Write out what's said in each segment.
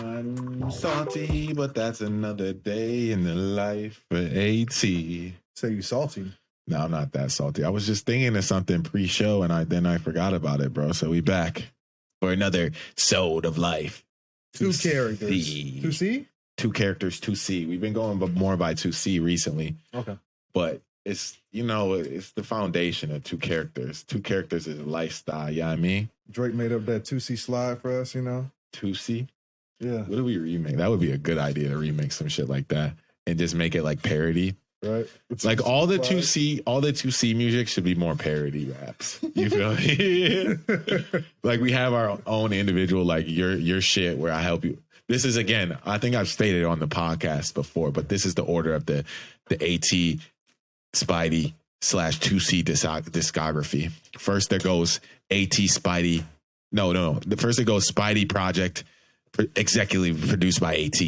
I'm salty, but that's another day in the life for AT. Say you salty. No, I'm not that salty. I was just thinking of something pre-show, and I forgot about it, bro. So we back for another Sode of life. 2 characters. 2C? 2 characters, 2C. We've been going more by 2C recently. Okay. But it's, it's the foundation of 2 characters. 2 characters is a lifestyle, you know what I mean? Drake made up that 2C slide for us, 2C? Yeah. What do we remake? That would be a good idea to remake some shit like that and just make it like parody. Right. It's like all the 2C music should be more parody raps. You feel me? Like we have our own individual, like your shit where I help you. This is, again, I think I've stated on the podcast before, but this is the order of the ATxSpidey / 2C discography. First there goes ATxSpidey. No. First it goes Spidey Project, executively produced by AT,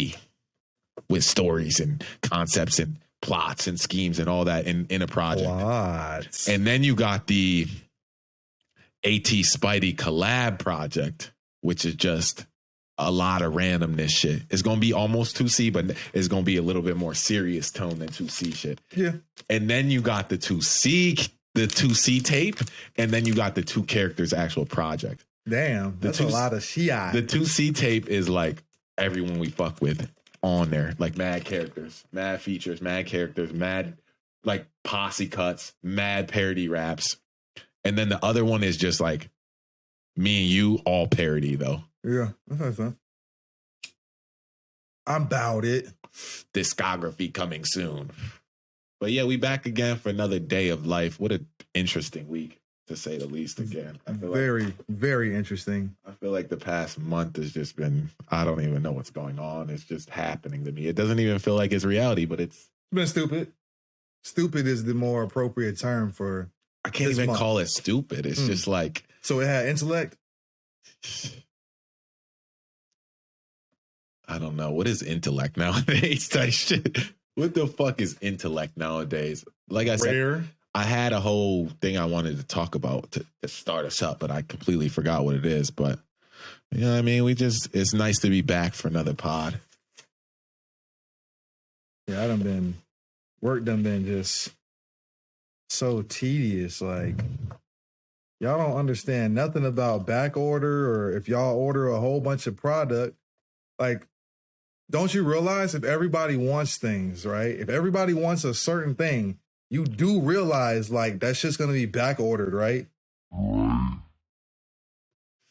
with stories and concepts and plots and schemes and all that in a project. What? And then you got the ATxSpidey collab project, which is just a lot of randomness shit. It's going to be almost 2C, but it's going to be a little bit more serious tone than 2C shit. Yeah. And then you got the 2C tape, and then you got the 2 characters actual project. Damn, that's a lot of shit. The 2C tape is like everyone we fuck with on there, like mad characters, mad features, mad characters, mad like posse cuts, mad parody raps. And then the other one is just like me and you, all parody though. Yeah, that's fun. I'm about it. Discography coming soon. But yeah, we back again for another day of life. What an interesting week, to say the least. Again, I feel very interesting. I feel like the past month has just been, I don't even know what's going on. It's just happening to me. It doesn't even feel like it's reality, but it's been stupid. Stupid is the more appropriate term for. I can't even call it stupid. It's just like. So it had intellect? I don't know. What is intellect nowadays? Type shit. What the fuck is intellect nowadays? Like I said, I had a whole thing I wanted to talk about to start us up, but I completely forgot what it is. But, you know what I mean? It's nice to be back for another pod. Yeah, work done been just so tedious. Like, y'all don't understand nothing about back order, or if y'all order a whole bunch of product, like, don't you realize if everybody wants things, right? If everybody wants a certain thing, you do realize, like, that's just going to be back ordered, right?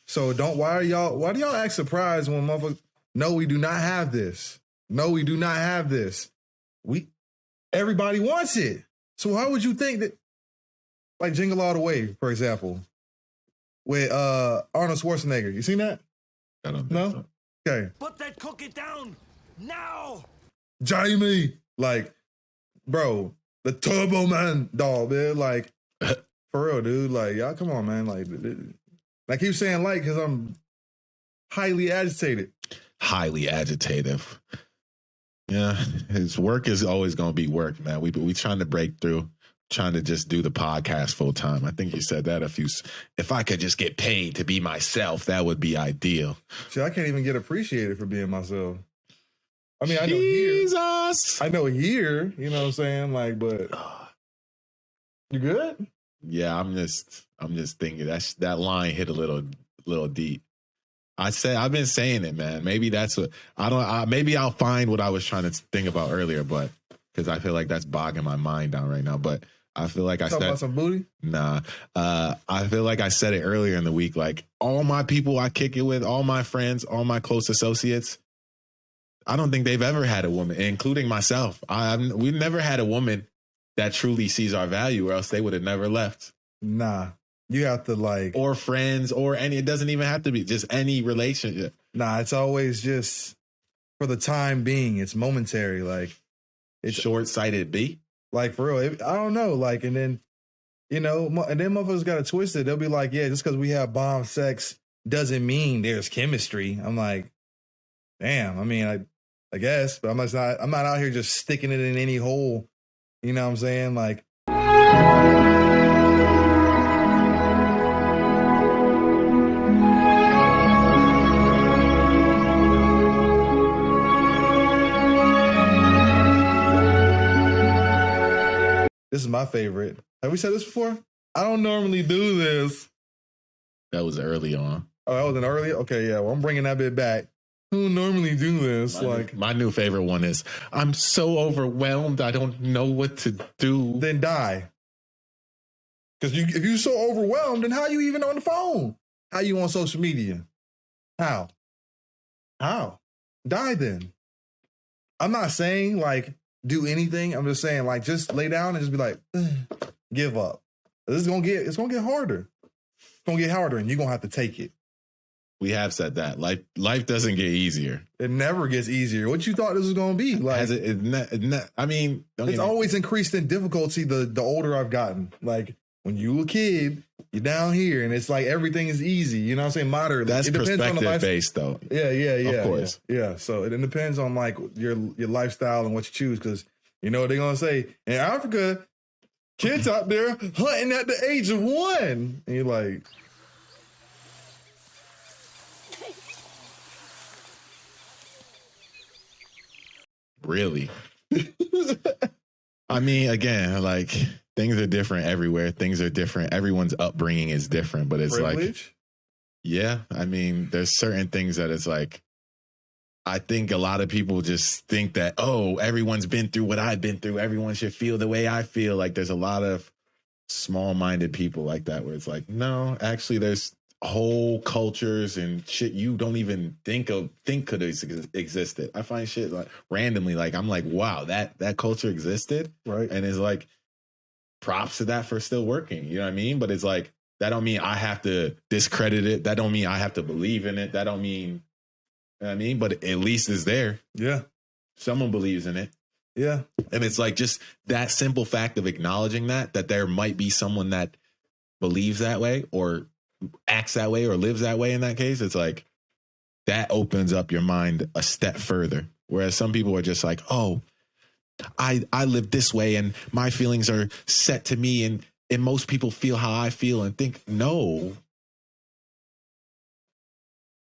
So why do y'all act surprised when motherfuckers, no, we do not have this. No, we do not have this. Everybody wants it. So how would you think that, like Jingle All The Way, for example, with Arnold Schwarzenegger, you seen that? I don't think so. Okay. Put that cookie down now. Jamie, like, bro, the Turbo Man dog, man, like, for real, dude, like, y'all, come on, man, like, I keep saying like because I'm highly agitated. Highly agitative. Yeah, his work is always going to be work, man. We trying to break through, trying to just do the podcast full time. I think you said that if I could just get paid to be myself, that would be ideal. See, I can't even get appreciated for being myself. I mean, Jesus. I know here, you know what I'm saying? Like, but you good? Yeah, I'm just thinking that line hit a little deep. I've been saying it, man. Maybe that's what maybe I'll find what I was trying to think about earlier, but because I feel like that's bogging my mind down right now. But I feel like Talking about some booty? Nah. I feel like I said it earlier in the week. Like all my people I kick it with, all my friends, all my close associates, I don't think they've ever had a woman, including myself. We've never had a woman that truly sees our value, or else they would have never left. Nah. You have to like... Or friends, or any... It doesn't even have to be just any relationship. Nah, it's always just for the time being. It's momentary. Like... It's short-sighted B? Like, for real. I don't know. Like, and then, you know, and then motherfuckers got it twisted. They'll be like, yeah, just because we have bomb sex doesn't mean there's chemistry. I'm like, damn. I mean, I guess, but I'm not out here just sticking it in any hole. You know what I'm saying? Like... This is my favorite. Have we said this before? I don't normally do this. That was early on. Oh, that was an early? Okay, yeah. Well, I'm bringing that bit back. Who normally do this? My new favorite one is, I'm so overwhelmed, I don't know what to do. Then die. Because if you're so overwhelmed, then how you even on the phone? How you on social media? How? Die then. I'm not saying like do anything. I'm just saying like just lay down and just be like, give up. It's gonna get harder. It's gonna get harder, and you're gonna have to take it. We have said that life doesn't get easier. It never gets easier. What you thought this was gonna be? Like, I mean, it's always increased in difficulty the older I've gotten. Like when you were a kid, you're down here, and it's like everything is easy. You know what I'm saying? Moderately. That's perspective based, though. Yeah. Of course. Yeah. So it depends on like your lifestyle and what you choose, because you know what they're gonna say in Africa. Kids out there hunting at the age of 1, and you're like. Really? I mean, again, like things are different everywhere. Things are different. Everyone's upbringing is different, but it's privilege? Like, yeah, I mean, there's certain things that it's like, I think a lot of people just think that, oh, everyone's been through what I've been through. Everyone should feel the way I feel. Like there's a lot of small-minded people like that where it's like, no, actually there's whole cultures and shit you don't even think could have existed. I find shit like randomly, like I'm like, wow, that culture existed, right? And it's like, props to that for still working. You know what I mean? But it's like that don't mean I have to discredit it. That don't mean I have to believe in it. That don't mean, you know what I mean? But at least it's there. Yeah, someone believes in it. Yeah, and it's like just that simple fact of acknowledging that there might be someone that believes that way or acts that way or lives that way. In that case, it's like that opens up your mind a step further. Whereas some people are just like, oh, I live this way and my feelings are set to me and most people feel how I feel and think, no.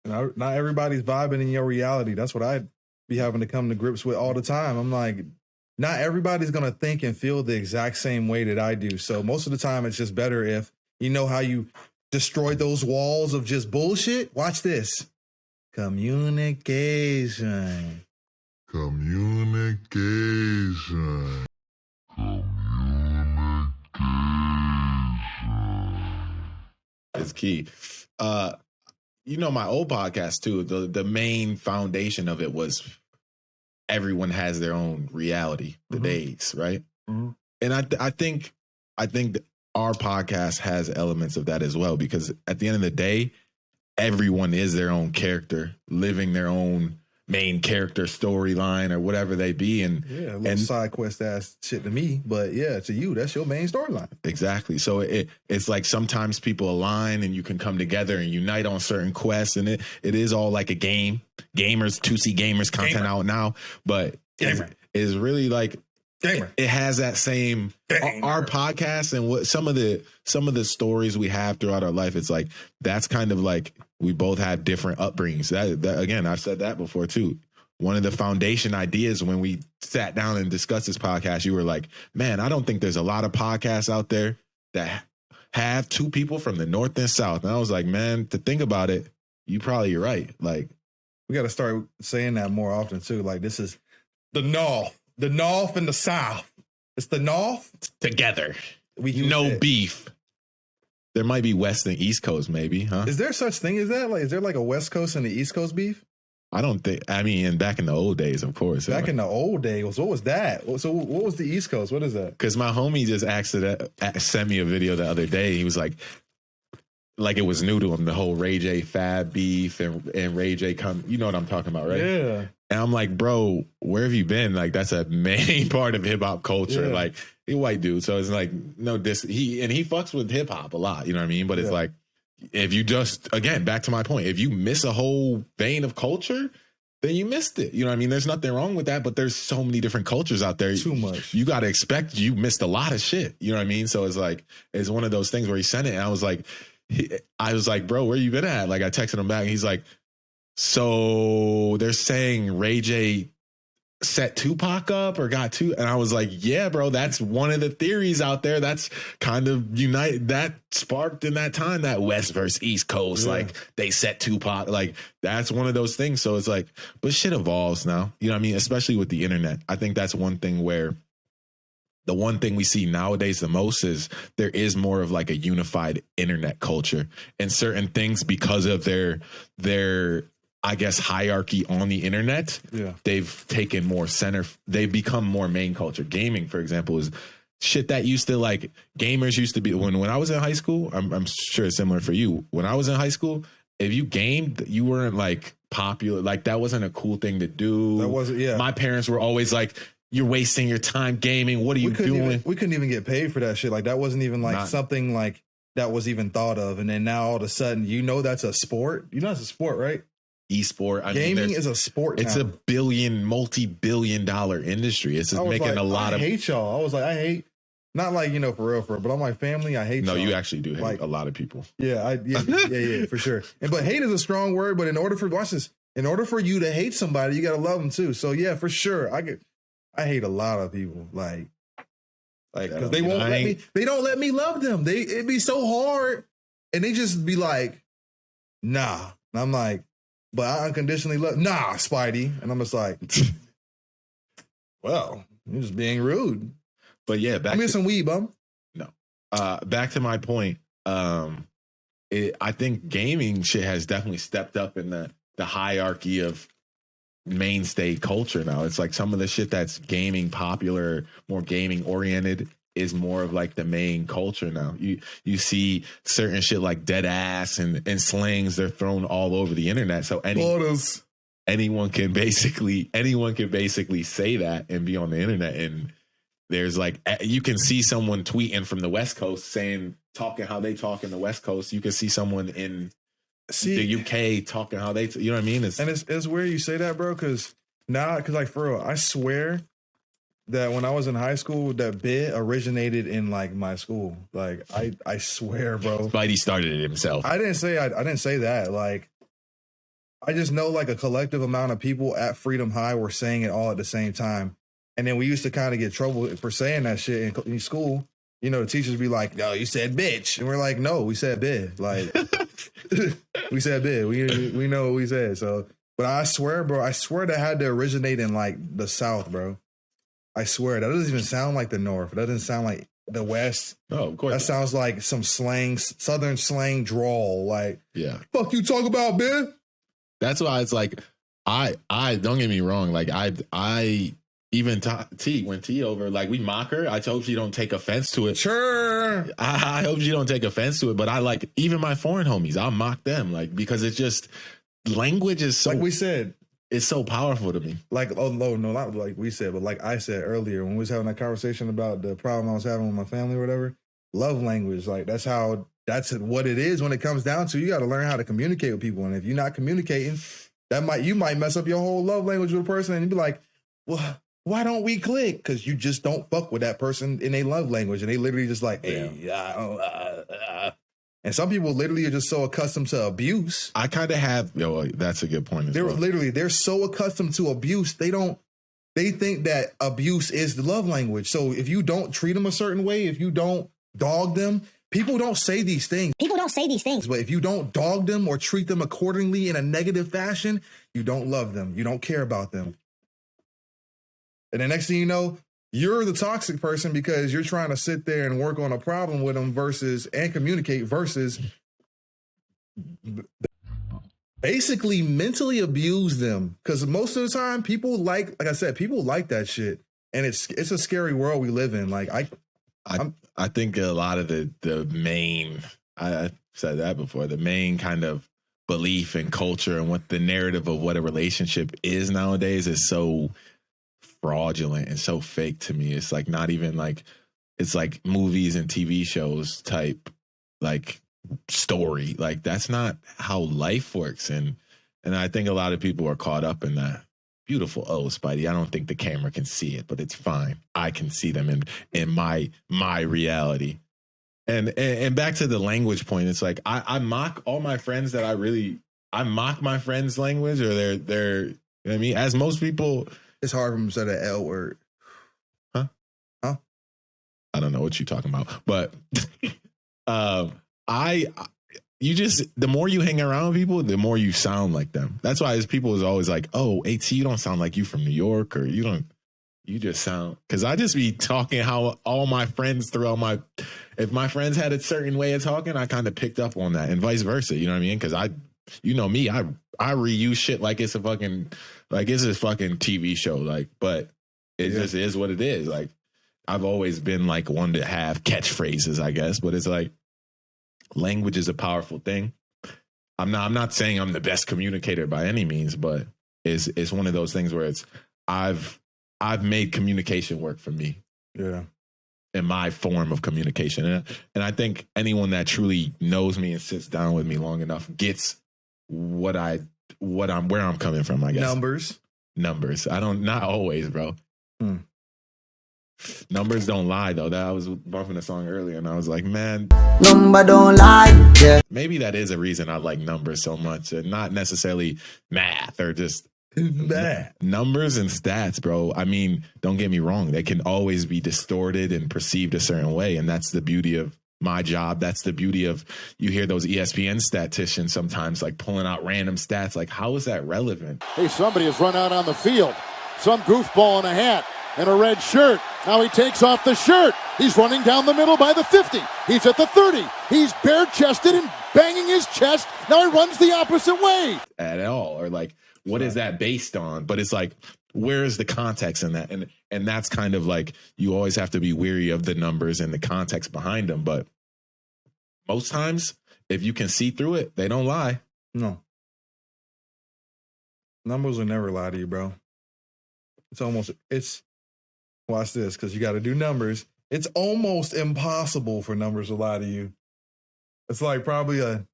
Not everybody's vibing in your reality. That's what I'd be having to come to grips with all the time. I'm like, not everybody's going to think and feel the exact same way that I do. So most of the time it's just better if you know how you destroy those walls of just bullshit. Watch this. Communication. It's key. You know, my old podcast too, the main foundation of it was everyone has their own reality, the days, right? Mm-hmm. And I think that our podcast has elements of that as well, because at the end of the day, everyone is their own character, living their own main character storyline or whatever they be. And yeah, a little side quest ass shit to me, but yeah, to you, that's your main storyline. Exactly. So it's like sometimes people align and you can come together and unite on certain quests, and it is all like a game. Gamers, 2C gamers content out now, but it is really like it has that same our podcast and what some of the stories we have throughout our life. It's like that's kind of like we both have different upbringings. That again, I've said that before too. One of the foundation ideas when we sat down and discussed this podcast, you were like, "Man, I don't think there's a lot of podcasts out there that have two people from the North and South." And I was like, "Man, to think about it, you're right." Like, we got to start saying that more often too. Like, this is the North and the South. It's the North together. No beef. There might be West and East Coast, maybe, huh? Is there such thing as that? Like, is there like a West Coast and the East Coast beef? I don't think. I mean, back in the old days, of course. Back in the old days, what was that? So, what was the East Coast? What is that? Because my homie just sent me a video the other day. He was like it was new to him, the whole Ray J Fab beef and Ray J come. You know what I'm talking about, right? Yeah. And I'm like, bro, where have you been? Like, that's a main part of hip hop culture. Yeah. Like, he's a white dude, so it's like no he fucks with hip hop a lot. You know what I mean? But it's like, if you just, again, back to my point, if you miss a whole vein of culture, then you missed it. You know what I mean? There's nothing wrong with that, but there's so many different cultures out there. Too much. You got to expect you missed a lot of shit. You know what I mean? So it's like, it's one of those things where he sent it, and I was like, bro, where you been at? Like, I texted him back, and he's like, so they're saying Ray J set Tupac up or got two. And I was like, yeah, bro, that's one of the theories out there. That's kind of that sparked in that time, that West versus East Coast. Yeah. Like they set Tupac, like that's one of those things. So it's like, but shit evolves now, you know what I mean? Especially with the internet. I think that's one thing where the one thing we see nowadays the most is there is more of like a unified internet culture and certain things because of their I guess hierarchy on the internet. Yeah. They've taken more center. They've become more main culture. Gaming, for example, is shit that used to like gamers used to be when I was in high school. I'm sure it's similar for you. When I was in high school, if you gamed, you weren't like popular. Like that wasn't a cool thing to do. That wasn't. Yeah. My parents were always like, "You're wasting your time gaming. What are you doing?" We couldn't even get paid for that shit. Like that wasn't even like something like that was even thought of. And then now all of a sudden, that's a sport. You know, it's a sport, right? Esport. Gaming is a sport now. It's a multi-billion-dollar industry. It's just making a lot of. I hate y'all. I was like, I hate, not like, for real, but on my family, I hate y'all. No, you actually do hate a lot of people. Yeah, yeah, for sure. But hate is a strong word, but in order for you to hate somebody, you got to love them too. So yeah, for sure. I hate a lot of people. Like, because they won't let me, they don't let me love them. It'd be so hard. And they just be like, nah. And I'm like, but I unconditionally love, nah, Spidey. And I'm just like, well, you're just being rude. But yeah, I'm getting some weed, bum. No. Back to my point. I think gaming shit has definitely stepped up in the hierarchy of mainstay culture now. It's like some of the shit that's gaming popular, more gaming oriented is more of like the main culture now. You see certain shit like dead ass and slangs, they're thrown all over the internet. So anyone can basically say that and be on the internet. And there's like, you can see someone tweeting from the West Coast talking how they talk in the West Coast. You can see someone in the UK talking how they, you know what I mean? It's weird you say that, bro. Cause like for real, I swear that when I was in high school, that bit originated in like my school. Like I swear, bro. Spidey started it himself. I didn't say that. Like I just know like a collective amount of people at Freedom High were saying it all at the same time. And then we used to kind of get trouble for saying that shit in school. The teachers be like, "No, you said bitch," and we're like, "No, we said bid." Like we said bid. We know what we said. So, but I swear, bro, that had to originate in like the South, bro. I swear that doesn't even sound like the North. That doesn't sound like the West. No, of course. That sounds like some slang, Southern slang drawl. Like, yeah, fuck you talk about, man. That's why it's like, I don't get me wrong. Like I even when T over, like we mock her. I hope she don't take offense to it. Sure. I hope she don't take offense to it. But I like even my foreign homies. I'll mock them like because it's just language is so like we said. It's so powerful to me. Like, oh, no, not like we said, but like I said earlier when we was having that conversation about the problem I was having with my family or whatever, love language, like that's what it is when it comes down to. You got to learn how to communicate with people. And if you're not communicating, you might mess up your whole love language with a person and you'd be like, well, why don't we click? Because you just don't fuck with that person in a love language. And they literally just like, hey, and some people literally are just so accustomed to abuse. I kind of have. That's a good point. They're so accustomed to abuse. They think that abuse is the love language. So if you don't treat them a certain way, if you don't dog them, people don't say these things. But if you don't dog them or treat them accordingly in a negative fashion, you don't love them. You don't care about them. And the next thing you know, you're the toxic person because you're trying to sit there and work on a problem with them and communicate versus basically mentally abuse them. Because most of the time people like I said, people like that shit. And it's a scary world we live in. Like I think a lot of the main, I said that before, the main kind of belief and culture and what the narrative of what a relationship is nowadays is so fraudulent and so fake to me. It's like not even like, it's like movies and TV shows type like story. Like that's not how life works. And I think a lot of people are caught up in that. Beautiful. Oh, Spidey. I don't think the camera can see it, but it's fine. I can see them in my reality. And back to the language point, it's like I mock all my friends I mock my friends' language or they're you know what I mean? As most people It's hard for him to say the L word. Huh? Huh? I don't know what you're talking about, but the more you hang around people, the more you sound like them. That's why people is always like, oh, AT, you don't sound like you from New York, or you just sound, because I just be talking how all my friends if my friends had a certain way of talking, I kind of picked up on that, and vice versa. You know what I mean? Because you know me, I reuse shit like it's a fucking TV show. Like, but it just is what it is. Like, I've always been like one to have catchphrases, I guess, but it's like language is a powerful thing. I'm not saying I'm the best communicator by any means, but it's one of those things where I've made communication work for me. Yeah. In my form of communication. And I think anyone that truly knows me and sits down with me long enough gets where I'm coming from, I guess. Numbers. Not always, bro. Numbers don't lie, though. I was bumping a song earlier and I was like, man, number don't lie. Yeah. Maybe that is a reason I like numbers so much. Not necessarily math or just numbers and stats, bro. I mean, don't get me wrong. They can always be distorted and perceived a certain way. And that's the beauty of my job. That's the beauty of, you hear those ESPN statisticians sometimes like pulling out random stats. Like, how is that relevant? Hey, somebody has run out on the field. Some goofball in a hat and a red shirt. Now he takes off the shirt. He's running down the middle by the 50. He's at the 30. He's bare-chested and banging his chest. Now he runs the opposite way. At all. Or like, what is that based on? But it's like, where is the context in that? And that's kind of like, you always have to be weary of the numbers and the context behind them. But most times, if you can see through it, they don't lie. No. Numbers will never lie to you, bro. Watch this, because you got to do numbers. It's almost impossible for numbers to lie to you. It's like probably a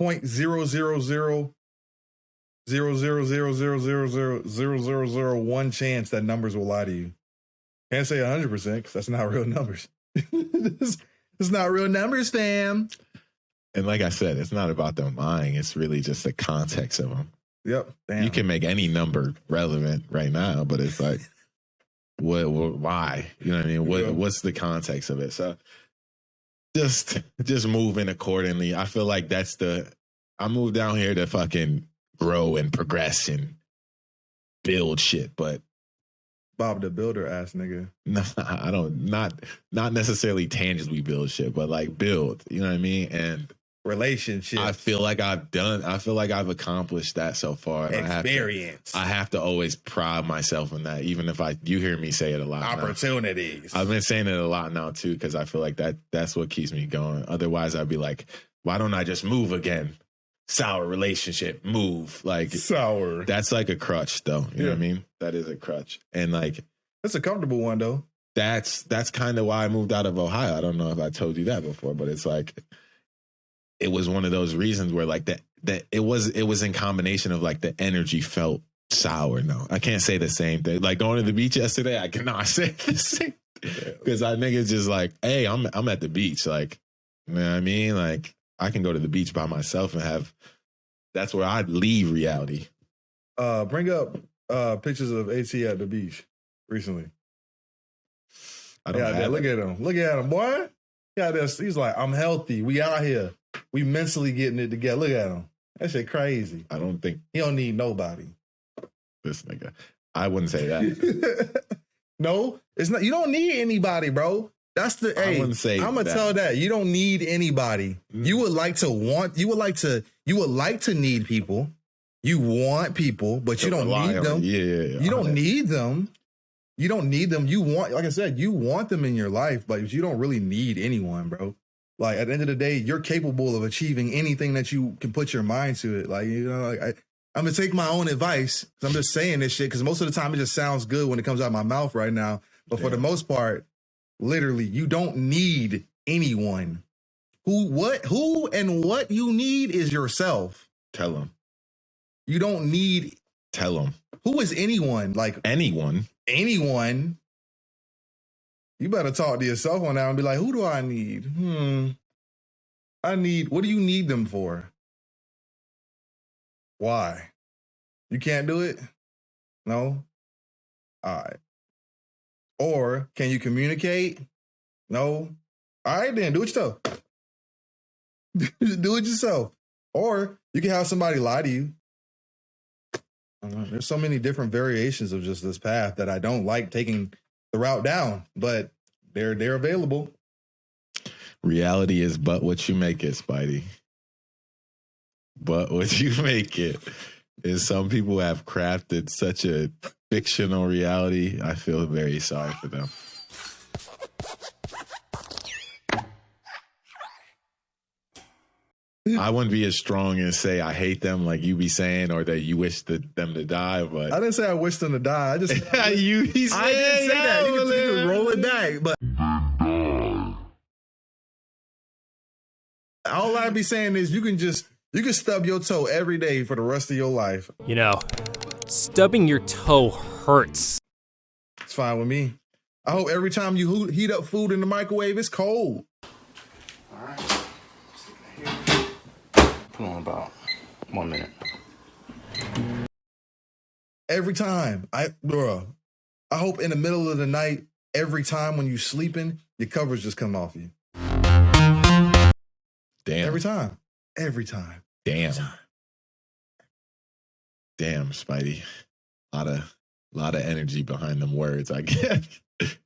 0.0000000000001 chance that numbers will lie to you. Can't say 100% because that's not real numbers. It's not real numbers, fam. And like I said, it's not about them lying. It's really just the context of them. Yep. Damn. You can make any number relevant right now, but it's like, why? You know what I mean? What's the context of it? So just moving accordingly. I feel like I moved down here to fucking grow and progress and build shit, but Bob the Builder ass nigga. No, I don't, not necessarily tangibly build shit, but like build, you know what I mean? And relationships. I feel like I've accomplished that so far. Experience. I have to always pride myself in that, even if you hear me say it a lot. Opportunities. Now. I've been saying it a lot now too, because I feel like that's what keeps me going. Otherwise, I'd be like, why don't I just move again? Sour relationship, move. Like sour. That's like a crutch, though. You know what I mean? That is a crutch, and like that's a comfortable one, though. That's kind of why I moved out of Ohio. I don't know if I told you that before, but it's like, it was one of those reasons where like that it was in combination of like the energy felt sour. No, I can't say the same thing. Like going to the beach yesterday, I cannot say the same because I niggas just like, hey, I'm at the beach. Like, you know what I mean? Like I can go to the beach by myself and that's where I'd leave reality. Bring up pictures of AT at the beach recently. Look at him. Look at him, boy. Yeah, he's like, I'm healthy. We out here. We mentally getting it together. Look at him. That shit crazy. I don't think he don't need nobody. This nigga. I wouldn't say that. No, it's not. You don't need anybody, bro. That's the. I wouldn't say. I'm gonna tell that you don't need anybody. You would like to need people. You want people, but you don't need them. Yeah. You don't need them. You don't need them. You want, like I said, you want them in your life, but you don't really need anyone, bro. Like at the end of the day, you're capable of achieving anything that you can put your mind to it. Like, you know, like I'm gonna take my own advice. I'm just saying this shit because most of the time it just sounds good when it comes out of my mouth right now. But for the most part, literally, you don't need anyone. Who and what you need is yourself. Tell them. You don't need. Tell them. Who is anyone? Like anyone. Anyone. You better talk to yourself on that and be like, who do I need? What do you need them for? Why? You can't do it? No. All right. Or can you communicate? No. All right, then do it yourself. Do it yourself. Or you can have somebody lie to you. There's so many different variations of just this path that I don't like taking the route down, but they're available. Reality is but what you make it, Spidey. But what you make it is some people have crafted such a fictional reality. I feel very sorry for them. I wouldn't be as strong and say I hate them like you be saying, or that you wish them to die. But I didn't say I wish them to die. I just he said, I didn't say that. You can roll it back, but all I'd be saying is you can stub your toe every day for the rest of your life. You know, stubbing your toe hurts. It's fine with me. I hope every time you heat up food in the microwave, it's cold. All right. Put on about 1 minute. Every time. I hope in the middle of the night, every time when you sleeping, your covers just come off you. damn. Every time. Every time. Damn. Damn, Spidey. A lot of energy behind them words, I guess.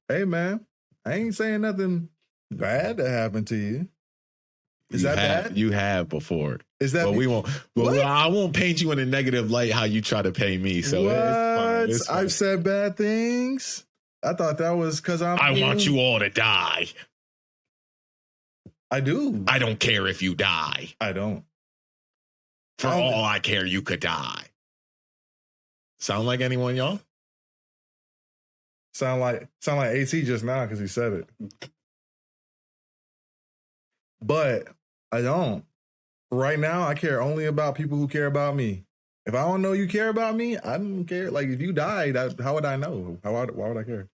Hey man, I ain't saying nothing bad that happened to you. Is that bad? You have before. Is that? But we won't. But I won't paint you in a negative light how you try to paint me. So what? It's fine. I've said bad things. I thought that was because I want you all to die. I do. I don't care if you die. I don't. For all I care, you could die. Sound like anyone, y'all? Sound like AT just now because he said it. But I don't. Right now, I care only about people who care about me. If I don't know you care about me, I don't care. Like, if you died, how would I know? Why would I care?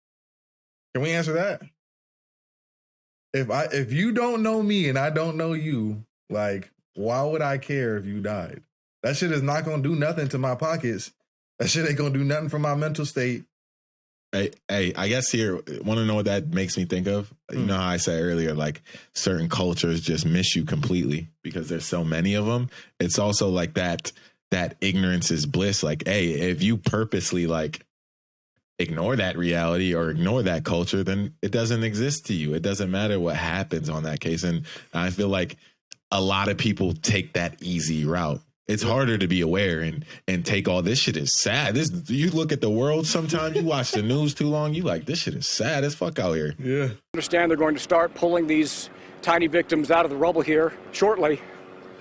Can we answer that? If you don't know me and I don't know you, like, why would I care if you died? That shit is not going to do nothing to my pockets. That shit ain't going to do nothing for my mental state. Hey, I guess here, want to know what that makes me think of? You know how I said earlier, like certain cultures just miss you completely because there's so many of them. It's also like that ignorance is bliss. Like, hey, if you purposely like ignore that reality or ignore that culture, then it doesn't exist to you. It doesn't matter what happens on that case. And I feel like a lot of people take that easy route. It's harder to be aware and take all this shit is sad. You look at the world sometimes, you watch the news too long, you like, this shit is sad as fuck out here. Yeah. I understand they're going to start pulling these tiny victims out of the rubble here shortly.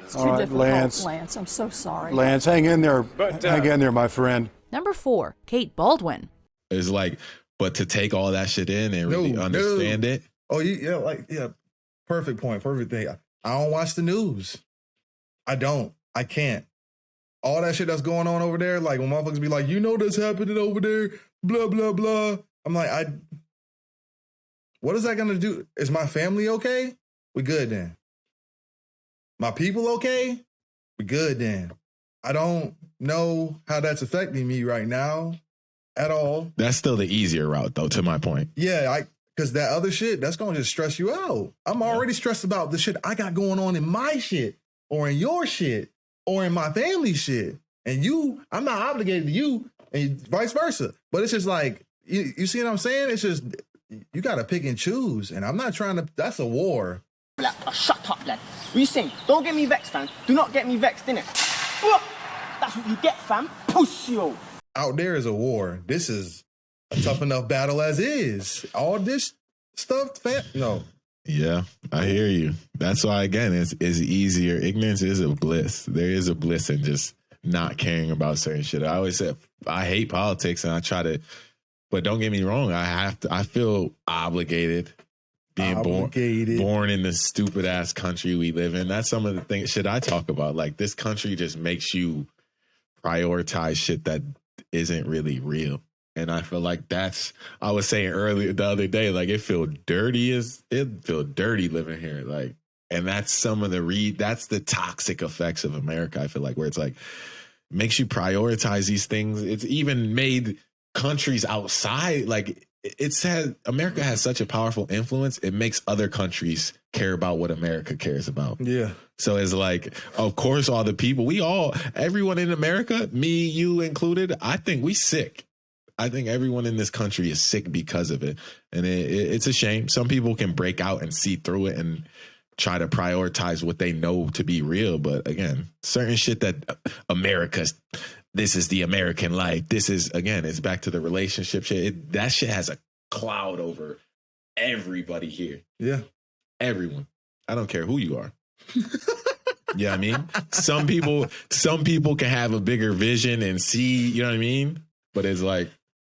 It's too difficult, Lance. I'm so sorry. Lance, hang in there. But, hang in there, my friend. Number 4, Kate Baldwin. It's like, but to take all that shit in and really understand it. Oh, yeah, perfect point, perfect thing. I don't watch the news. I don't. I can't. All that shit that's going on over there, like when motherfuckers be like, you know that's happening over there, blah, blah, blah. I'm like, what is that gonna do? Is my family okay? We good then. My people okay? We good then. I don't know how that's affecting me right now at all. That's still the easier route though, to my point. Yeah, because that other shit, that's gonna just stress you out. I'm already stressed about the shit I got going on in my shit or in your shit. Or in my family shit. And I'm not obligated to you and vice versa. But it's just like, you see what I'm saying? It's just, you got to pick and choose. And I'm not trying to, that's a war. Shut up, lad. What are you saying? Don't get me vexed, fam. Do not get me vexed, innit? That's what you get, fam. Pussy. Out there is a war. This is a tough enough battle as is. All this stuff, fam, no. Yeah, I hear you. That's why, again, it's easier. Ignorance is a bliss. There is a bliss in just not caring about certain shit. I always said I hate politics and I try to, but don't get me wrong. I feel obligated being born in the stupid ass country we live in. That's some of the things shit I talk about. Like this country just makes you prioritize shit that isn't really real. And I feel like I was saying earlier the other day, like it feel dirty living here. Like, and that's some of that's the toxic effects of America. I feel like where it's like, makes you prioritize these things. It's even made countries outside, like America has such a powerful influence. It makes other countries care about what America cares about. Yeah. So it's like, of course, all the people, everyone in America, me, you included, I think we sick. I think everyone in this country is sick because of it. And it's a shame. Some people can break out and see through it and try to prioritize what they know to be real. But again, certain shit that this is the American life. This is, again, it's back to the relationship shit. That shit has a cloud over everybody here. Yeah. Everyone. I don't care who you are. You know what I mean? Some people can have a bigger vision and see, you know what I mean? But it's like,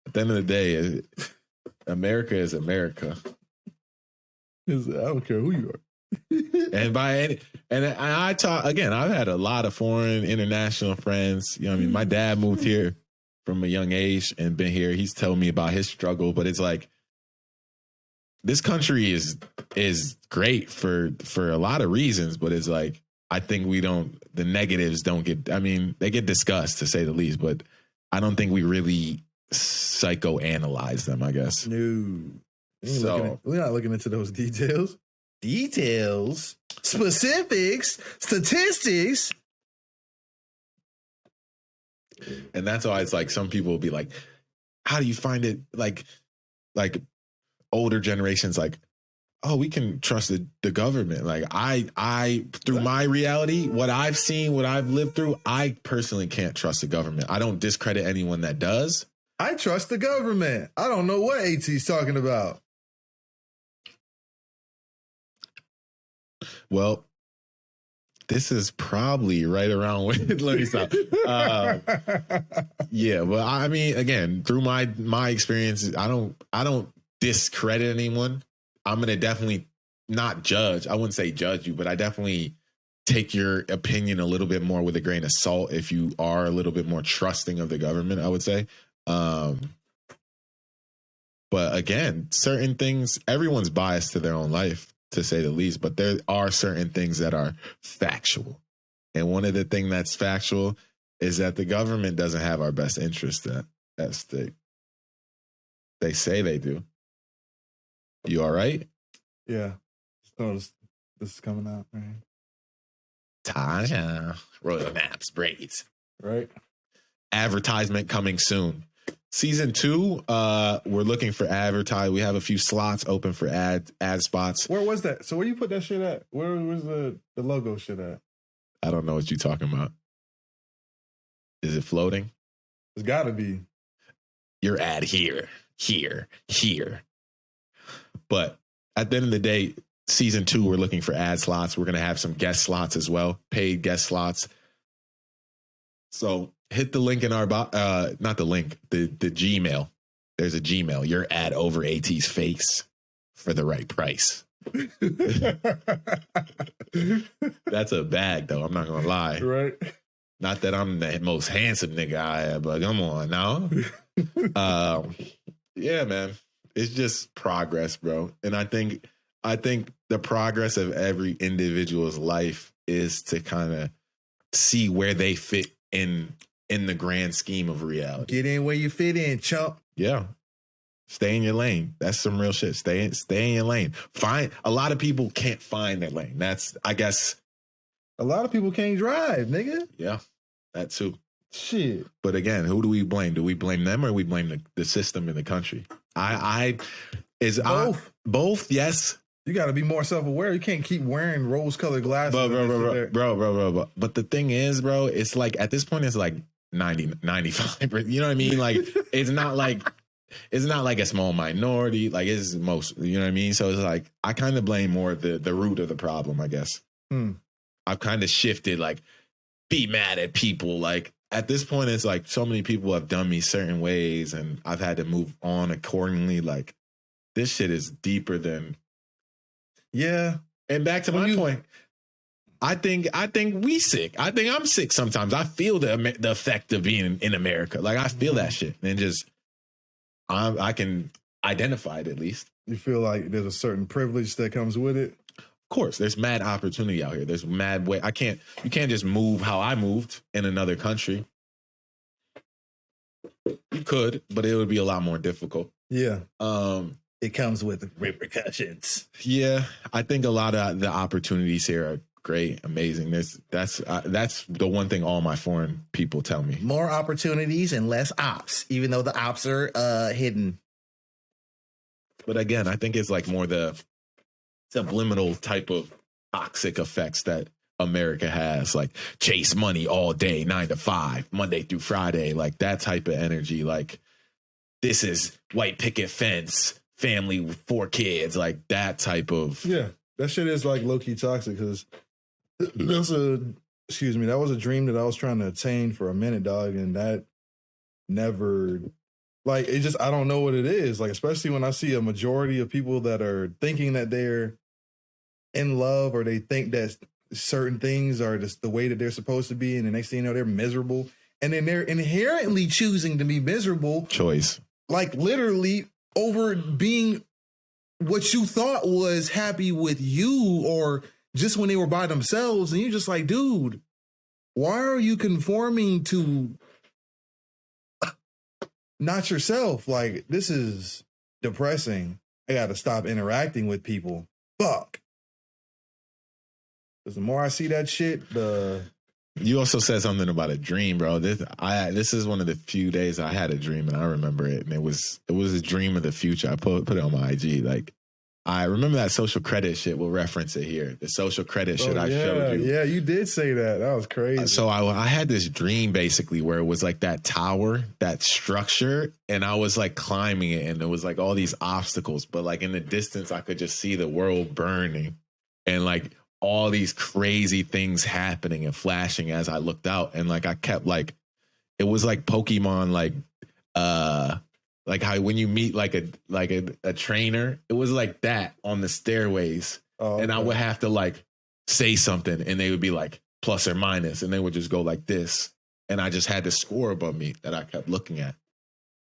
at the end of the day, America is America. I don't care who you are. And I talk again, I've had a lot of foreign international friends. You know what I mean? My dad moved here from a young age and been here. He's telling me about his struggle, but it's like this country is great for a lot of reasons, but it's like I think the negatives don't get, I mean, they get discussed to say the least, but I don't think we really psychoanalyze them, I guess. No. We're not looking into those details. Details, specifics, statistics. And that's why it's like some people will be like, how do you find it like older generations like, oh, we can trust the government. Like I through my reality, what I've seen, what I've lived through, I personally can't trust the government. I don't discredit anyone that does. I trust the government. I don't know what AT's talking about. Well, this is probably right around when, let me stop. Yeah, well, I mean, again, through my experiences, I don't discredit anyone. I'm going to definitely not judge. I wouldn't say judge you, but I definitely take your opinion a little bit more with a grain of salt if you are a little bit more trusting of the government, I would say. But again, certain things, everyone's biased to their own life, to say the least, but there are certain things that are factual. And one of the things that's factual is that the government doesn't have our best interest at stake. They say they do. You all right? Yeah. So this is coming out, right? Tasha. Royal Naps braids. Right. Advertisement coming soon. Season 2, we're looking for advertise. We have a few slots open for ad spots. Where was that? So where you put that shit at? Where was the logo shit at? I don't know what you're talking about. Is it floating? It's got to be. Your ad here. But at the end of the day, season 2, we're looking for ad slots. We're going to have some guest slots as well, paid guest slots. So hit the link in our not the link, the Gmail. There's a Gmail. Your ad over AT's face for the right price. That's a bag, though. I'm not gonna lie. Right. Not that I'm the most handsome nigga I have, but come on now. Yeah, man. It's just progress, bro. And I think the progress of every individual's life is to kind of see where they fit in the grand scheme of reality. Get in where you fit in, chump. Yeah. Stay in your lane. That's some real shit. Stay in your lane. A lot of people can't find their lane. That's, I guess. A lot of people can't drive, nigga. Yeah, that too. Shit. But again, who do we blame? Do we blame them or do we blame the system in the country? Both, yes. You got to be more self-aware. You can't keep wearing rose-colored glasses. Bro. But the thing is, bro, it's like at this point, it's like 90, 95. You know what I mean? Like, it's not like a small minority. Like, it's most, you know what I mean? So it's like, I kind of blame more the root of the problem, I guess. I've kind of shifted, like, be mad at people. Like, at this point, it's like so many people have done me certain ways and I've had to move on accordingly. Like, this shit is deeper than. Yeah. And back to my point, I think we sick. I think I'm sick sometimes. I feel the effect of being in America. Like, I feel that shit. And just, I can identify it at least. You feel like there's a certain privilege that comes with it? Of course. There's mad opportunity out here. There's mad way. You can't just move how I moved in another country. You could, but it would be a lot more difficult. Yeah. It comes with repercussions. Yeah, I think a lot of the opportunities here are great, amazing. That's the one thing all my foreign people tell me. More opportunities and less ops, even though the ops are hidden. But again, I think it's like more the subliminal type of toxic effects that America has, like chase money all day, 9 to 5, Monday through Friday, like that type of energy. Like this is white picket fence, family with 4 kids, like that type of. Yeah, that shit is like low key toxic because that was a dream that I was trying to attain for a minute, dog, and that never. Like, it just, I don't know what it is. Like, especially when I see a majority of people that are thinking that they're in love or they think that certain things are just the way that they're supposed to be. And the next thing you know, they're miserable. And then they're inherently choosing to be miserable. Choice. Like, literally over being what you thought was happy with you or just when they were by themselves. And you're just like, dude, why are you conforming to not yourself? Like, this is depressing. I got to stop interacting with people. Fuck. Because the more I see that shit, You also said something about a dream, bro. This is one of the few days I had a dream, and I remember it. And it was a dream of the future. I put it on my IG. Like, I remember that social credit shit. We'll reference it here. The social credit shit I showed you. Yeah, you did say that. That was crazy. So I had this dream basically where it was like that tower, that structure, and I was like climbing it, and there was like all these obstacles, but like in the distance, I could just see the world burning, and like all these crazy things happening and flashing as I looked out, and like I kept like, it was like Pokemon, like how when you meet like a trainer, it was like that on the stairways. Oh, okay. And I would have to like say something and they would be like plus or minus and they would just go like this. And I just had this score above me that I kept looking at.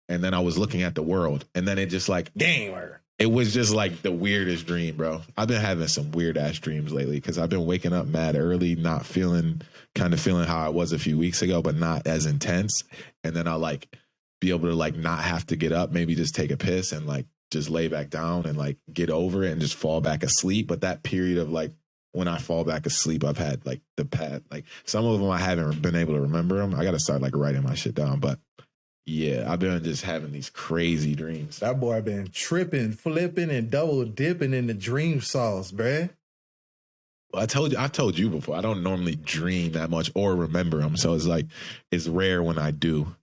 And then I was looking at the world and then it just like, gamer. It was just like the weirdest dream, bro. I've been having some weird ass dreams lately because I've been waking up mad early, feeling how I was a few weeks ago, but not as intense. And then I like be able to like not have to get up, maybe just take a piss and like just lay back down and like get over it and just fall back asleep. But that period of like when I fall back asleep, I've had like like some of them I haven't been able to remember them. I got to start like writing my shit down. But yeah, I've been just having these crazy dreams. That boy been tripping, flipping, and double dipping in the dream sauce, bruh. Well, I've told you before, I don't normally dream that much or remember them. So it's like, it's rare when I do.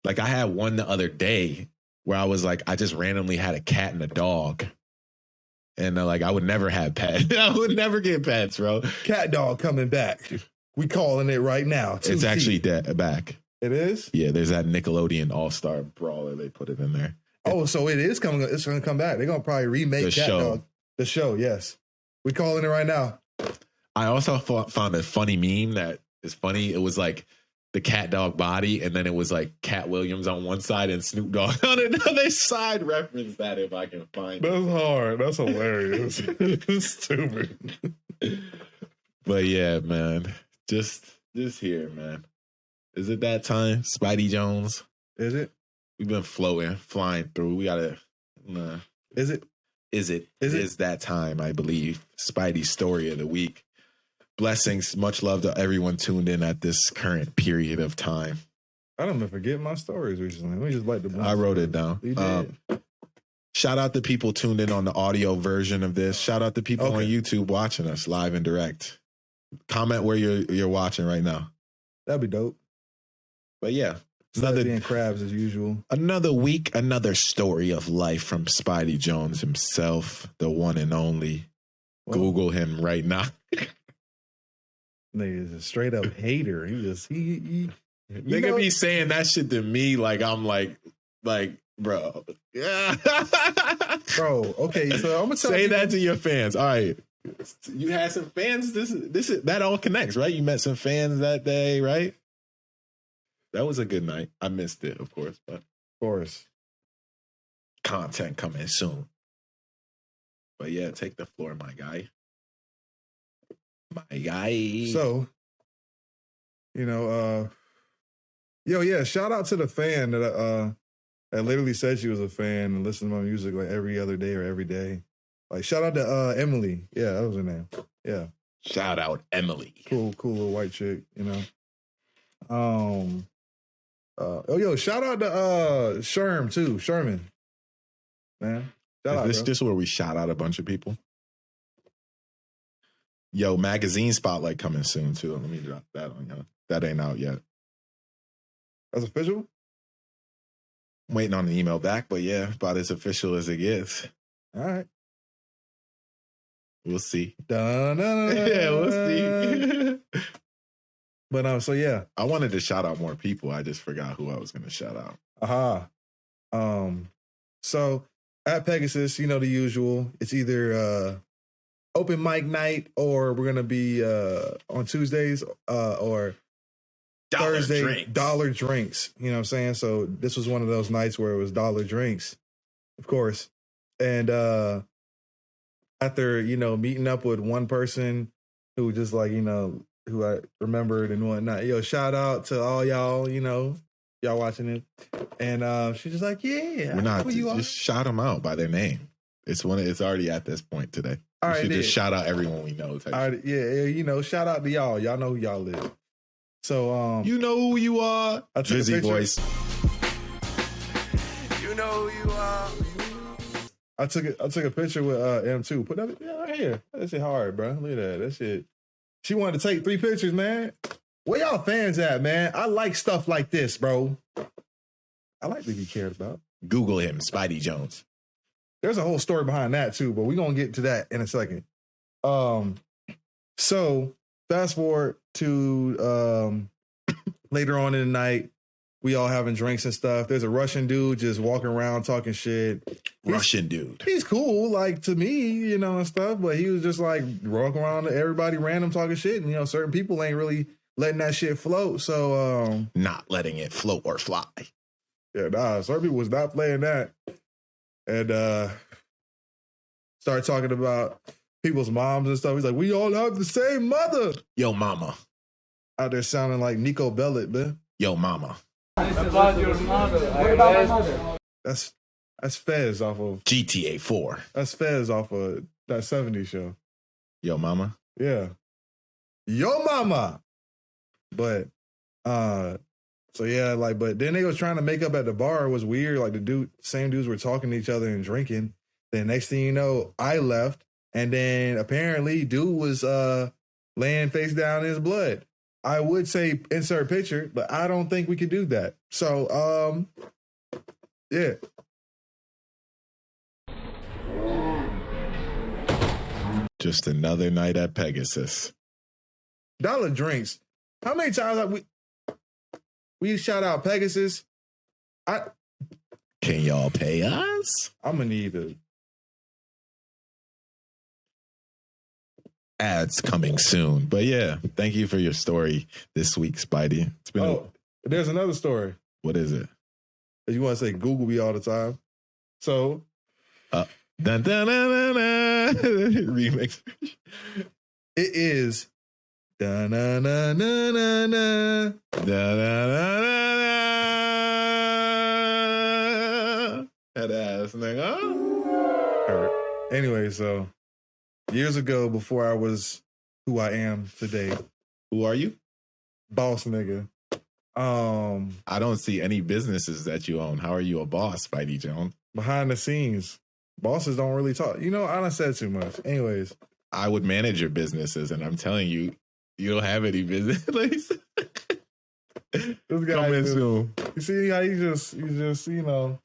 Like I had one the other day where I was like, I just randomly had a cat and a dog. And like, I would never have pets. I would never get pets, bro. Cat dog coming back. We calling it right now. It's actually back. It is? Yeah, there's that Nickelodeon All-Star Brawler. They put it in there. Oh, so it is coming. It's going to come back. They're going to probably remake Cat Dog. The show, yes. We calling it right now. I also found a funny meme that is funny. It was like the cat dog body, and then it was like Cat Williams on one side and Snoop Dogg on another side. Reference that if I can find it. That's hard. That's hilarious. It's stupid. But yeah, man. Just here, man. Is it that time? Spidey Jones? Is it? We've been flying through. We gotta. Is it? It is that time, I believe. Spidey story of the week. Blessings. Much love to everyone tuned in at this current period of time. I don't forget my stories recently. Let me just like the. I wrote it down. You did. Shout out to people tuned in on the audio version of this. Shout out to people on YouTube watching us live and direct. Comment where you're watching right now. That'd be dope. But yeah, Another crabs as usual. Another week, another story of life from Spidey Jones himself, the one and only. Well, Google him right now. Nigga is a straight up hater. He nigga be saying that shit to me like I'm like bro. Yeah. Bro, okay, so I'm gonna say that to your fans. All right. You had some fans. This is that all connects, right? You met some fans that day, right? That was a good night. I missed it, of course, but content coming soon. But yeah, take the floor, my guy. My guy. So, Yo, yeah, shout out to the fan that literally said she was a fan and listened to my music like every other day or every day. Like, shout out to Emily. Yeah, that was her name. Yeah. Shout out Emily. Cool little white chick, you know. Shout out to Sherm too. Sherman. Man. Shout out, Is this bro. just where we shout out a bunch of people? Yo, magazine spotlight coming soon too. Let me drop that on y'all. That ain't out yet. That's official? I'm waiting on the email back, but yeah, about as official as it gets. All right. We'll see. Yeah, we'll see. But so yeah. I wanted to shout out more people. I just forgot who I was gonna shout out. So at Pegasus, you know the usual. It's either open mic night or we're gonna be on Tuesdays or Thursday dollar drinks. You know what I'm saying? So this was one of those nights where it was dollar drinks, of course. And after, you know, meeting up with one person who just like, you know, who I remembered and whatnot. Yo, shout out to all y'all, you know, y'all watching it. And she's just like, yeah. We're not just shout them out by their name. It's already at this point today. All we right, should just shout out everyone we know. All right, yeah, you know, shout out to y'all. Y'all know who y'all live. So you know who you are. Drizzy voice. You know who you are. I took a picture with M2. Put that right here. That shit hard, bro. Look at that. That shit. She wanted to take 3 pictures, man. Where y'all fans at, man? I like stuff like this, bro. I like to be cared about. Google him, Spidey Jones. There's a whole story behind that too, but we're gonna get to that in a second. So fast forward to later on in the night, we all having drinks and stuff. There's a Russian dude just walking around talking shit. Russian dude. He's cool, like to me, you know, and stuff, but he was just like walking around to everybody random talking shit. And, you know, certain people ain't really letting that shit float. So, not letting it float or fly. Yeah, nah, certain people was not playing that. And started talking about people's moms and stuff. He's like, we all have the same mother. Yo, mama. Out there sounding like Nico Bellic, man. Yo, mama. About your mother. What about my mother? That's Fez off of GTA 4. That's Fez off of that 70s show. Yo, mama. Yeah. Yo, mama. But so yeah, like, but then they was trying to make up at the bar. It was weird. Like same dudes were talking to each other and drinking. Then next thing you know, I left. And then apparently dude was laying face down in his blood. I would say insert picture, but I don't think we could do that. So yeah. Just another night at Pegasus. Dollar drinks. How many times have we shout out Pegasus? Can y'all pay us? I'm gonna need a ads coming soon. But yeah, thank you for your story this week, Spidey. It's been there's another story. What is it? You want to say Google me all the time. So dun, dun, dun, dun, dun. Remix. It is da na na na na na da na na na na. That ass nigga. All right. Anyway, so years ago, before I was who I am today. Who are you? Boss nigga. I don't see any businesses that you own. How are you a boss, Spidey Jones? Behind the scenes. Bosses don't really talk. You know, I done said too much. Anyways. I would manage your businesses, and I'm telling you, you don't have any business. This guy coming soon. You see how he just, you know.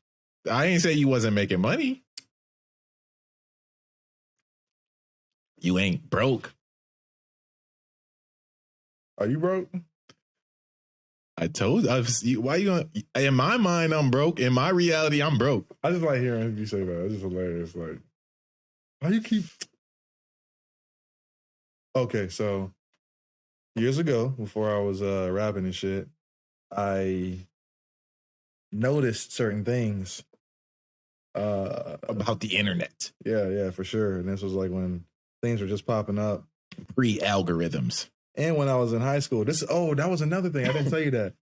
I ain't say you wasn't making money. You ain't broke. Are you broke? I told you. Why you gonna? In my mind, I'm broke. In my reality, I'm broke. I just like hearing you say that. It's just hilarious. Like, why you keep? Okay, so years ago, before I was rapping and shit, I noticed certain things about the internet. Yeah, for sure. And this was like when things were just popping up, pre-algorithms. And when I was in high school, that was another thing. I didn't tell you that.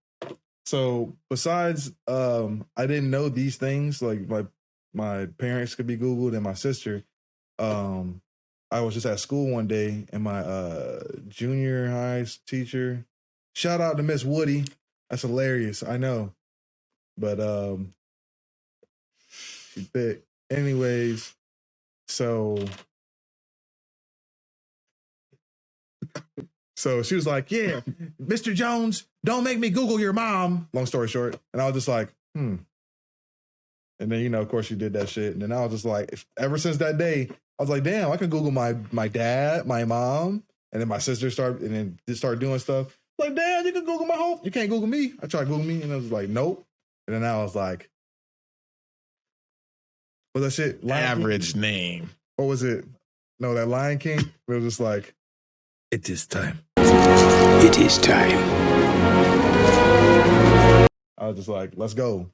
So besides, I didn't know these things. Like my parents could be Googled and my sister. I was just at school one day and my junior high teacher, shout out to Miss Woody. That's hilarious. I know. But she's thick. Anyways, so she was like, yeah, Mr. Jones, don't make me Google your mom. Long story short. And I was just like, And then, of course she did that shit. And then I was just like, ever since that day, I was like, damn, I can Google my dad, my mom. And then my sister started doing stuff. Like, damn, you can Google my whole, you can't Google me. I tried Google me and I was like, nope. And then I was like, was that shit? Average name. Or was it? No, that Lion King. It was just like, it is time. It is time. I was just like, let's go.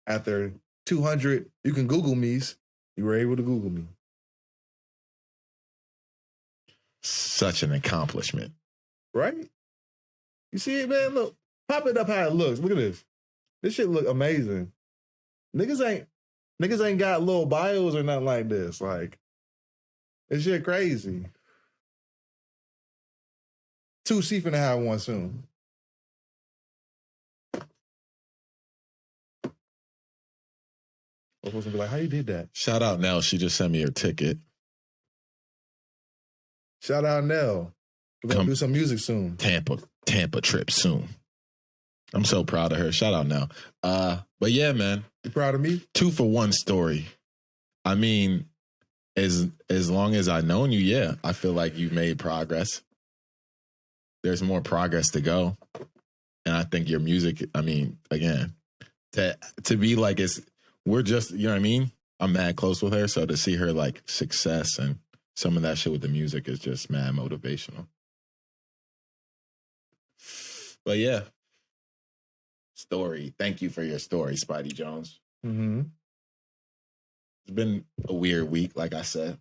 After 200, you can Google me's. You were able to Google me. Such an accomplishment. Right? You see it, man? Look. Pop it up how it looks. Look at this. This shit look amazing. Niggas ain't got little bios or nothing like this. Like, this shit crazy. 2C finna have one soon. I'm supposed to be like, how you did that? Shout out Nell. She just sent me her ticket. Shout out Nell. We're gonna do some music soon. Tampa trip soon. I'm so proud of her. Shout out Nell. But yeah, man. You proud of me? 2-for-1 story. I mean, as long as I've known you, yeah, I feel like you've made progress. There's more progress to go. And I think your music, I mean, again, to be like we're just, you know what I mean? I'm mad close with her. So to see her like success and some of that shit with the music is just mad motivational. But yeah. Story. Thank you for your story, Spidey Jones. Mm-hmm. It's been a weird week, like I said.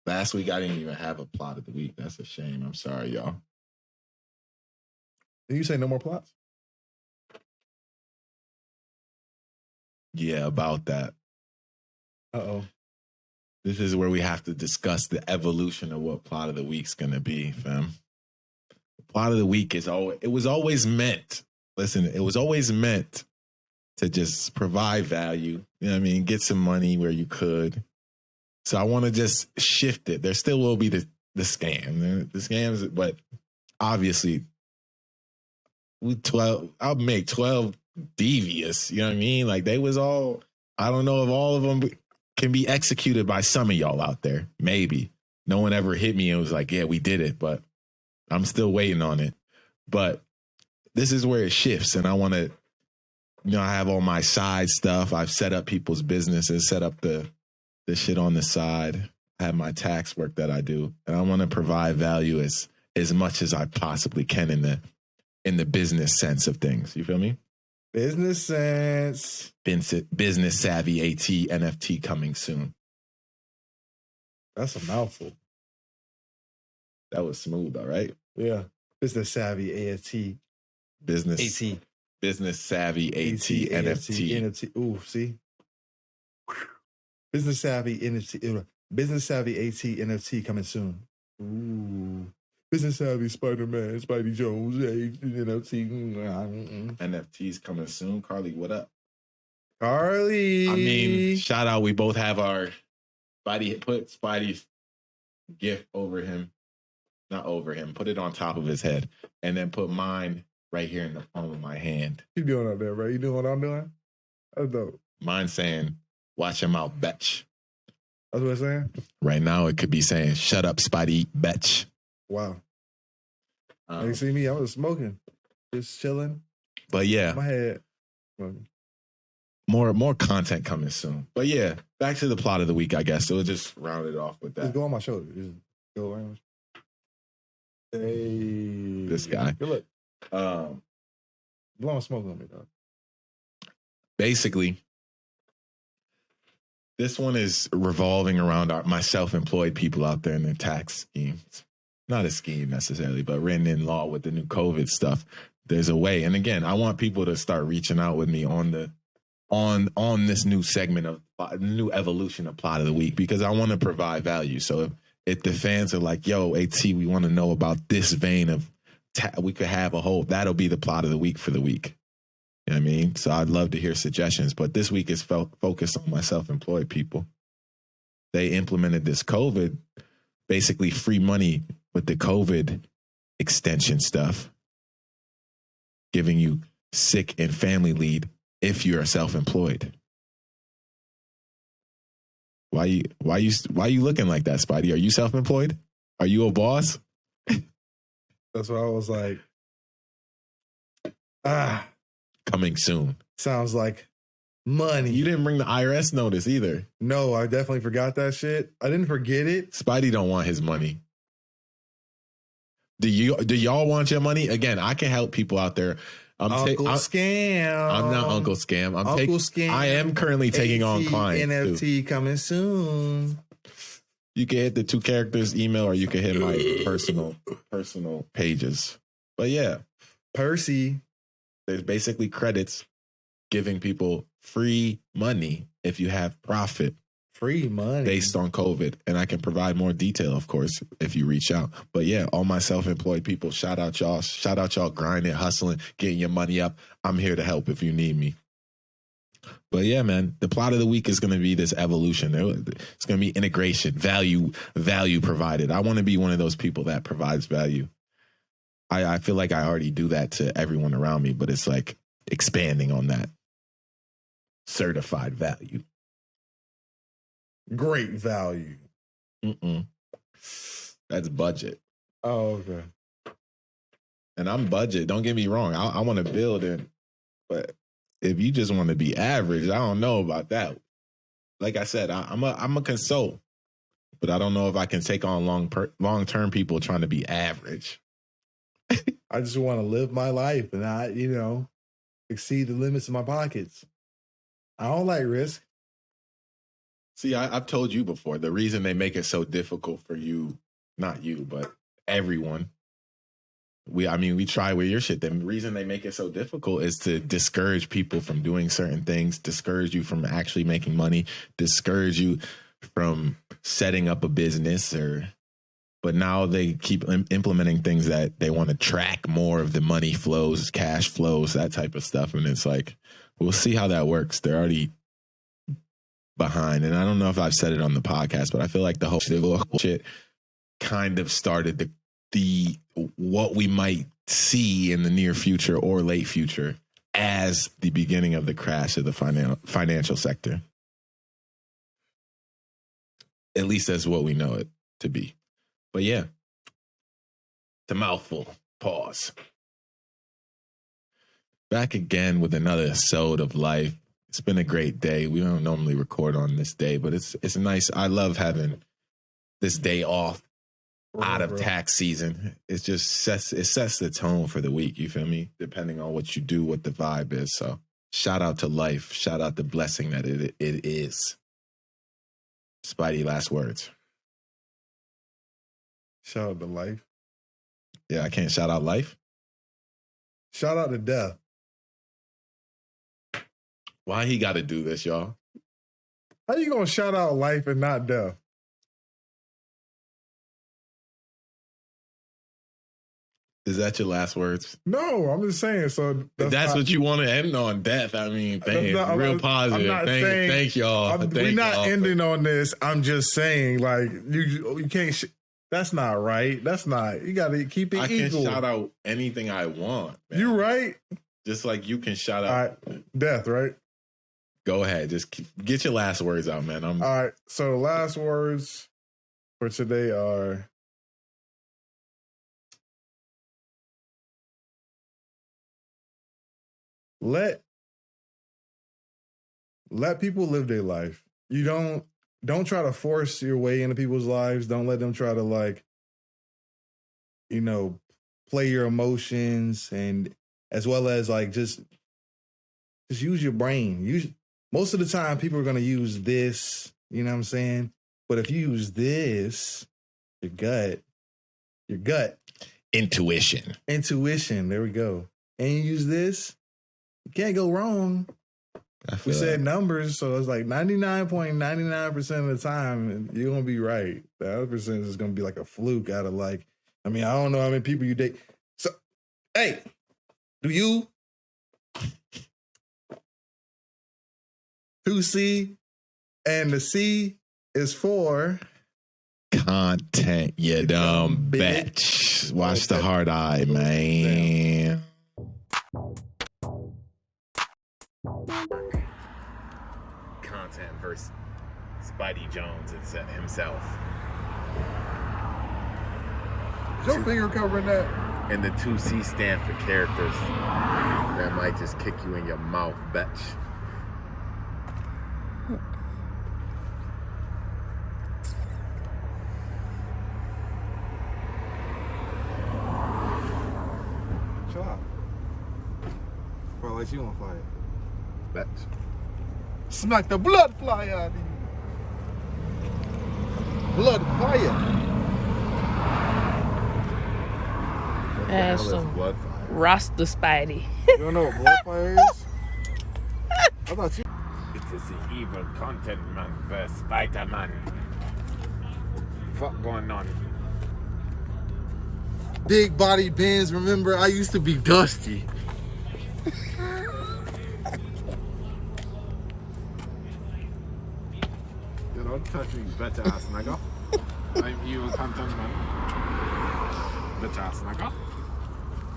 Last week, I didn't even have a plot of the week. That's a shame. I'm sorry, y'all. Did you say no more plots? Yeah, about that. Uh-oh. This is where we have to discuss the evolution of what plot of the week's going to be, fam. The plot of the week it was always meant to just provide value. You know what I mean? Get some money where you could. So I want to just shift it. There still will be the scam. The scams, but obviously, I'll make 12 devious. You know what I mean? Like they was all, I don't know if all of them can be executed by some of y'all out there. Maybe. No one ever hit me and was like, yeah, we did it, but I'm still waiting on it. But this is where it shifts. And I want to, I have all my side stuff. I've set up people's businesses, set up the shit on the side. I have my tax work that I do. And I want to provide value as much as I possibly can in the business sense of things. You feel me? Business sense. Business savvy AT NFT coming soon. That's a mouthful. That was smooth, all right? Yeah. Business savvy AT. Business savvy AT NFT. Ooh, see? Business savvy NFT. Business savvy AT NFT coming soon. Ooh. Business savvy Spider-Man, Spidey Jones, NFT. NFTs coming soon. Carly, what up? Carly. I mean, shout out. We both have our Spidey. Put Spidey's gift over him. Not over him. Put it on top of his head. And then put mine right here in the palm of my hand. You doing out there, bro? You doing what I'm doing? That's dope. Mine saying, watch him out, betch. That's what it's saying? Right now, it could be saying, shut up, Spidey, betch. Wow. You see me? I was smoking. Just chilling. But yeah. My head. More content coming soon. But yeah, back to the plot of the week, I guess. So we'll just round it off with that. Just go on my shoulder. Just go around. Hey. This guy. Good look. Blowing smoke on me, dog. Basically, this one is revolving around my self-employed people out there in their tax schemes. not a scheme necessarily, but written in law with the new COVID stuff. There's a way. And again, I want people to start reaching out with me on this new segment of new evolution of plot of the week, because I want to provide value. So if the fans are like, yo, AT, we want to know about this vein of we could have a whole, that'll be the plot of the week for the week. You know what I mean? So I'd love to hear suggestions, but this week is focused on my self-employed people. They implemented this COVID, basically free money with the COVID extension stuff, giving you sick and family leave if you're self-employed. Why you looking like that, Spidey? Are you self-employed? Are you a boss? That's why I was like, coming soon. Sounds like money. You didn't bring the IRS notice either. No, I definitely forgot that shit. I didn't forget it. Spidey don't want his money. Do y'all want your money? Again, I can help people out there. Uncle Scam. I'm not Uncle Scam. Uncle Scam. I am currently taking on clients. NFT too. Coming soon. You can hit the 2 characters email, or you can hit my personal pages. But yeah, Percy. There's basically credits giving people free money if you have profit. Free money based on COVID. And I can provide more detail, of course, if you reach out. But yeah, all my self-employed people, shout out y'all. Shout out y'all grinding, hustling, getting your money up. I'm here to help if you need me. But yeah, man, the plot of the week is going to be this evolution. It's going to be integration, value provided. I want to be one of those people that provides value. I feel like I already do that to everyone around me, but it's like expanding on that. Certified value. Great value. That's budget. Oh, okay. And I'm budget. Don't get me wrong. I want to build it, but if you just want to be average, I don't know about that. Like I said, I'm a consult, but I don't know if I can take on long-term people trying to be average. I just want to live my life and not, exceed the limits of my pockets. I don't like risk. See, I've told you before, the reason they make it so difficult for you, not you, but everyone. We try with your shit. The reason they make it so difficult is to discourage people from doing certain things, discourage you from actually making money, discourage you from setting up a business. But now they keep implementing things that they want to track more of the money flows, cash flows, that type of stuff. And it's like, we'll see how that works. They're already behind. And I don't know if I've said it on the podcast, but I feel like the whole shit kind of started the what we might see in the near future or late future as the beginning of the crash of the financial sector. At least that's what we know it to be. But yeah, it's a mouthful. Pause. Back again with another Sode of life. It's been a great day. We don't normally record on this day, but it's nice. I love having this day off out of tax season. It just sets the tone for the week. You feel me? Depending on what you do, what the vibe is. So shout out to life. Shout out the blessing that it is. Spidey, last words. Shout out to life. Yeah, I can't shout out life. Shout out to death. Why he got to do this, y'all? How you gonna shout out life and not death? Is that your last words? No, I'm just saying. So that's what you want to end on, death. I mean, real positive. Thank y'all. We're not ending on this. I'm just saying, like you can't. That's not right. That's not. You got to keep it equal. I can shout out anything I want. Man. You right. Just like you can shout out. All right. Death, right? Go ahead. Just get your last words out, man. All right. So the last words for today are let people live their life. You don't try to force your way into people's lives. Don't let them try to play your emotions, and as well as just use your brain. Most of the time people are going to use this, you know what I'm saying? But if you use this, your gut, your gut. Intuition. There we go. And you use this, you can't go wrong. We said numbers, so it's like 99.99% of the time, you're going to be right. The other percentage is going to be like a fluke out of like, I mean, I don't know how many people you date. So, hey, do you 2C and the C is for content, you dumb bitch. Watch the hard eye, man. Content versus Spidey Jones himself. Is your finger covering that? And the 2C stand for characters that might just kick you in your mouth, bitch. Chill out. Bro, like you on fire. Bitch. Smack the blood fly out of you. Blood fire. And some Rasta Spidey. You don't know what blood fire is? I thought you. It is the evil content man versus Spider-Man. Fuck going on? Big body bands. Remember, I used to be dusty. You don't touch me, bitch ass nigga. I'm evil content man. Bitch ass nigga.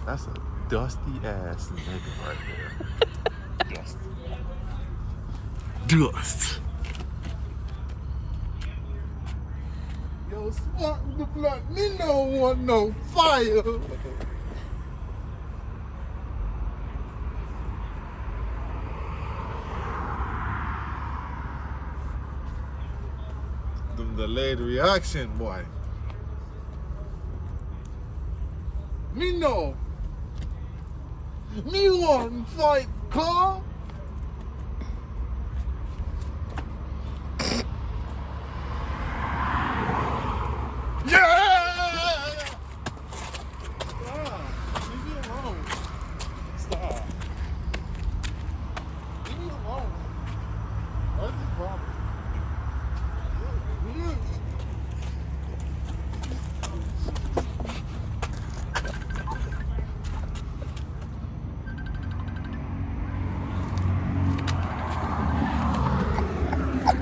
That's a dusty ass nigga right there. Dust. Yo, spark the blood. Me no want no fire. Them delayed reaction, boy. Me no. Me want fight car.